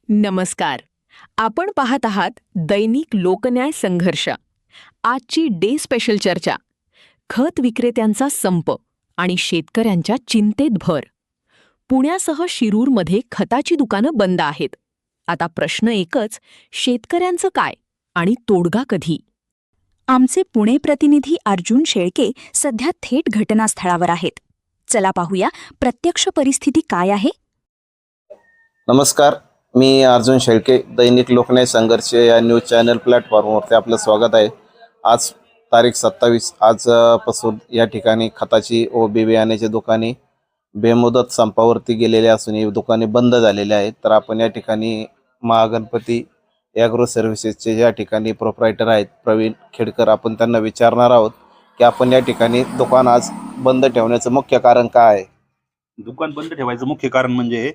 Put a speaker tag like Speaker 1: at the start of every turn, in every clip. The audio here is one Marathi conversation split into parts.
Speaker 1: नमस्कार. आपण पाहत आहात दैनिक लोकन्याय संघर्ष. आजची डे स्पेशल चर्चा. खत विक्रेत्यांचा संप आणि शेतकऱ्यांच्या चिंतेत भर. पुण्यासह शिरूरमध्ये खताची दुकानं बंद आहेत. आता प्रश्न एकच, शेतकऱ्यांचं काय आणि तोडगा कधी?
Speaker 2: आमचे पुणे प्रतिनिधी अर्जुन शेळके सध्या थेट घटनास्थळावर आहेत. चला पाहूया प्रत्यक्ष परिस्थिती काय आहे.
Speaker 3: नमस्कार, मी अर्जुन शेळके. दैनिक लोकन्याय संघर्ष या न्यूज चॅनल प्लॅटफॉर्मवरती आपलं स्वागत आहे. आज तारीख 27 आजपासून या ठिकाणी खताची व बी बियाण्याची दुकाने बेमुदत संपावरती गेलेली असून ही दुकाने बंद झालेली आहेत. तर आपण या ठिकाणी महागणपती ॲग्रो सर्व्हिसेसचे या ठिकाणी प्रोप्रायटर आहेत प्रवीण खेडकर, आपण त्यांना विचारणार आहोत की आपण या ठिकाणी दुकान आज बंद ठेवण्याचं मुख्य कारण काय आहे.
Speaker 4: दुकान बंद ठेवायचं मुख्य कारण म्हणजे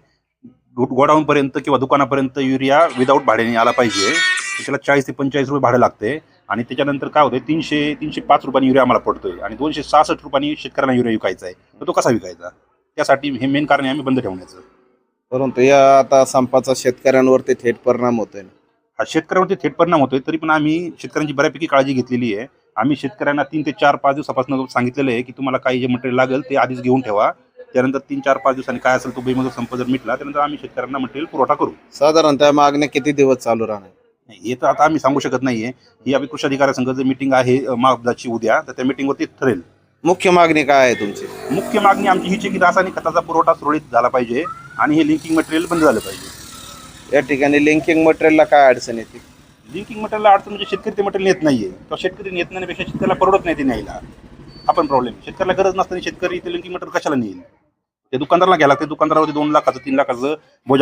Speaker 4: गोडाऊन पर्यंत किंवा दुकानापर्यंत युरिया विदाऊट भाड्याने आला पाहिजे. त्याला 40 ते 45 रुपये भाडं लागते आणि त्याच्यानंतर काय होतं 305 रुपयांनी युरिया आम्हाला पडतोय आणि 266 रुपयांनी शेतकऱ्यांना युरिया विकायचा आहे. तर तो कसा विकायचा? त्यासाठी हे मेन कारण आहे आम्ही बंद ठेवण्याचं.
Speaker 3: परंतु या आता संपाचा शेतकऱ्यांवरती थेट परिणाम होतोय.
Speaker 4: हा शेतकऱ्यांवरती थेट परिणाम होतोय, तरी पण आम्ही शेतकऱ्यांची बऱ्यापैकी काळजी घेतलेली आहे. आम्ही शेतकऱ्यांना 3 ते 4-5 दिवसापासून सांगितलेलं आहे की तुम्हाला काही जे मटेरियल लागेल ते आधीच घेऊन ठेवा. त्यानंतर 3-4-5 दिवसांनी काय असेल तो बेमुदत संप जर मिटला त्यानंतर आम्ही शेतकऱ्यांना मटेरियल पुरवठा करू.
Speaker 3: साधारणतः मागण्या किती दिवस चालू राहणार?
Speaker 4: हे तर आता आम्ही सांगू शकत नाहीये. ही आम्ही कृषी अधिकारी संघाची मीटिंग आहे महाबदाची उद्या, तर त्या मीटिंगवरती ठरेल.
Speaker 3: मुख्य मागणी काय आहे तुमची?
Speaker 4: मुख्य मागणी आमची हीच आहे की रासायनिक खताचा पुरवठा सुरळीत झाला पाहिजे आणि हे लिंकिंग मटेरियल बंद झालं पाहिजे.
Speaker 3: या ठिकाणी लिंकिंग मटेरियलला काय अडचण येते?
Speaker 4: लिंकिंग मटेरियल अडचण म्हणजे शेतकरी ते मटेरियल नेत नाहीये किंवा शेतकरी नेत नाहीपेक्षा शेतकऱ्याला परवडत नाही ते न्यायला. हा पण प्रॉब्लेम. शेतकऱ्याला गरज नसताना शेतकरी ते लिंकिंग मटेरियल कशाला नेईल? ते दुकानदाराला घ्यायला लागते. दुकानदारावरती 2 लाखाचं 3 लाखाचं बोजा